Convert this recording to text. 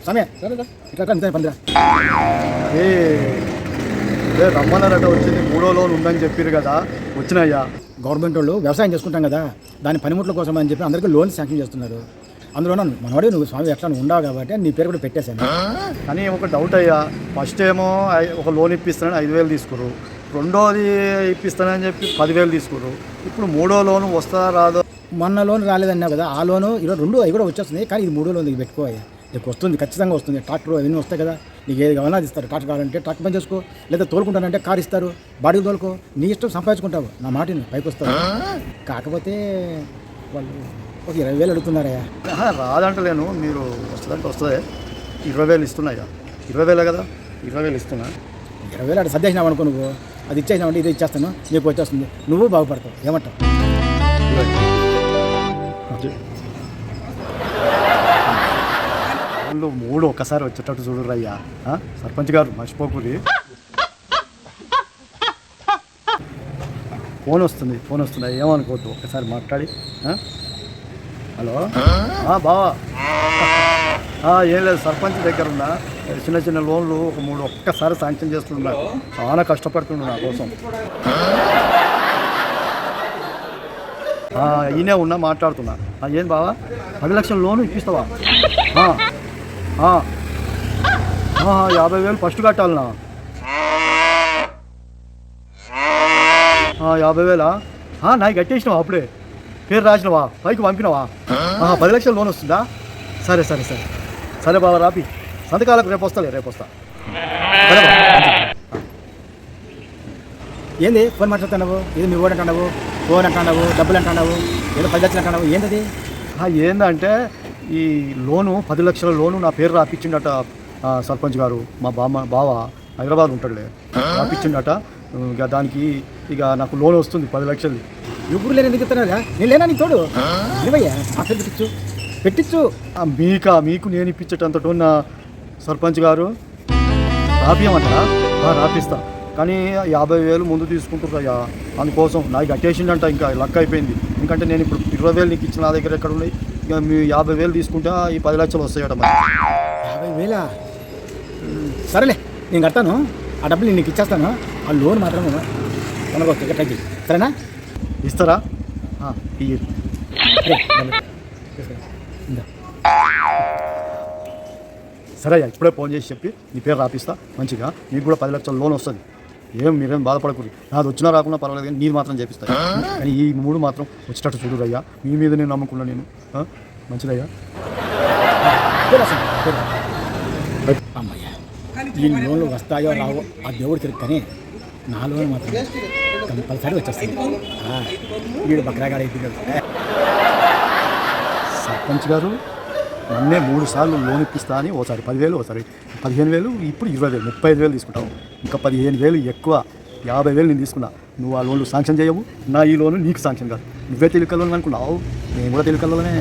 సమయ ఇట్లా అంతే పందిరా. ఏ రమ్మన్నారట వచ్చింది 3వ లోన్ ఉందని చెప్పారు కదా, వచ్చినాయ్యా. గవర్నమెంట్ వాళ్ళు వ్యవసాయం చేసుకుంటాం కదా, దాని పనిముట్ల కోసం అని చెప్పి అందరికీ లోన్ శాంక్షన్ చేస్తున్నారు. అందులో మనవాడే నువ్వు స్వామి ఎట్లా ఉండవు కాబట్టి నీ పేరు కూడా పెట్టేశాను. కానీ ఒక డౌట్ అయ్యా, ఫస్ట్ ఏమో ఒక లోన్ ఇప్పిస్తానని 5,000 తీసుకురు, రెండోది ఇప్పిస్తానని చెప్పి 10,000 తీసుకురు, ఇప్పుడు 3వ లోను వస్తా రాదో. మొన్న లోన్ రాలేదన్నావు కదా, ఆ లోను ఈరోజు 2 అవి కూడా వచ్చేస్తుంది. కానీ ఇది 3వ లోన్ ఇది పెట్టుకోవాలి, నీకు వస్తుంది, ఖచ్చితంగా వస్తుంది. ట్రాక్టర్ అవన్నీ వస్తాయి కదా, నీకు ఏది కావాలన్నా అది ఇస్తారు. ట్రాక్టర్ కావాలంటే ట్రాక్టర్ పని చేసుకో, లేదా తోలుకుంటానంటే కారు ఇస్తారు, బాడీకి తోలుకో, నీ ఇష్టం సంపాదించుకుంటావు. నా మాటని పైకి వస్తావు. కాకపోతే వాళ్ళు ఒక 20,000 అడుగుతున్నారయ్యా. రాదంటలేను, మీరు వస్తుందంటే వస్తుంది. 20,000 ఇస్తున్నాయ్యా. 20,000 కదా, 20,000 ఇస్తున్నా. 20,000 అక్కడ సర్దేసినావు అనుకో, నువ్వు అది ఇచ్చేసినావంటే ఇది ఇచ్చేస్తాను, నీకు వచ్చేస్తుంది, నువ్వు బాగుపడతావు. ఏమంటావు? వాళ్ళు 3 ఒక్కసారి వచ్చేటట్టు చూడరయ్యా. సర్పంచ్ గారు మర్చిపోకూరి. ఫోన్ వస్తుంది ఏమనుకోవద్దు, ఒక్కసారి మాట్లాడి. హలో బావా, ఏం లేదు, సర్పంచ్ దగ్గర ఉన్నా, చిన్న లోన్లు ఒక 3 ఒక్కసారి శాంక్షన్ చేస్తున్నా, చాలా కష్టపడుతుండు నా కోసం. ఈయనే ఉన్నా, మాట్లాడుతున్నా. ఏం బావా, 10 లక్షల లోను ఇప్పిస్తావా? 50,000 ఫస్ట్ కట్టాలనా? 50,000 నాకు కట్టేసినావా? అప్పుడే పేరు రాసినవా? పైకి పంపినవా? 10 లక్షల లోన్ వస్తుందా? సరే సరే సరే సరే బాబా, రాపి సంతకాలకు రేపు వస్తా. ఏంది ఫోన్ మాట్లాడుతున్నావు? ఇది మీ ఓడి అంటున్నావు, ఫోన్ అంటున్నావు, డబ్బులు అంటున్నావు, ఏదో 10 లక్షలు అంటున్నావు, ఏంటది? ఏందంటే ఈ లోను 10 లక్షల లోను నా పేరు రాపిచ్చిండట సర్పంచ్ గారు. మా బావ హైదరాబాద్ ఉంటాడులే, రాపిచ్చిండట. ఇక దానికి ఇక నాకు లోన్ వస్తుంది 10 లక్షలు. ఎప్పుడు లేని ఎందుకు ఇస్తున్నారా? నేను లేనా నీకు తోడు? ఇవ్వయ్యా, అసలు పెట్టించు. మీకు నేను ఇప్పించేటంతటో నా సర్పంచ్ గారు రాపియమంటారా? రాపిస్తా, కానీ 50,000 ముందు తీసుకుంటున్నాయ్యా. అందుకోసం నాకు కట్టేసిండంట, ఇంకా లక్ అయిపోయింది. ఎందుకంటే నేను ఇప్పుడు 20,000 నీకు ఇచ్చిన, నా దగ్గర ఎక్కడ ఉన్నాయి. ఇక మీ 50,000 తీసుకుంటే ఈ 10 లక్షలు వస్తాయట. మరి 50,000? సరేలే, నేను కడతాను, ఆ డబ్బులు నేను నీకు ఇచ్చేస్తాను. ఆ లోన్ మాత్రం కొనకొచ్చు, ట్రై చేయి, సరేనా? ఇస్తారా? సరే అయ్యా, ఇప్పుడే ఫోన్ చేసి చెప్పి నీ పేరు రాపిస్తా. మంచిగా నీకు కూడా 10 లక్షల లోన్ వస్తుంది. మీరేం బాధపడకూడదు, నాది వచ్చినా రాకుండా పర్వాలేదు, కానీ నీరు మాత్రం చేపిస్తా. కానీ ఈ 3 మాత్రం వచ్చేటట్టు చూడురయ్యా. మీ మీద నేను నమ్ముకున్నా నేను. మంచిదయ్యా. అమ్మయ్యా, ఈ లోన్లు వస్తాయో రావో ఆ దేవుడు తిరుగు, కానీ నా లోన్ మాత్రం కంపల్సరీ వచ్చేస్తుంది. వీడు బక్రాగాడు అయిపోయాడు. సర్పంచ్ గారు నన్నే 3 సార్లు లోన్ ఇప్పిస్తా అని, ఓసారి 10,000, ఓసారి 15,000, ఇప్పుడు 20,000, 35,000 తీసుకుంటావు. ఇంకా 15,000 ఎక్కువ, 50,000 నేను తీసుకున్నా. నువ్వు ఆ లోన్లు శాంక్షన్ చేయవు, నా ఈ లోను నీకు శాంక్షన్ కాదు. నువ్వే తెలియకల్లోనే అనుకున్నావు, నేను కూడా తెలియకల్లోనే.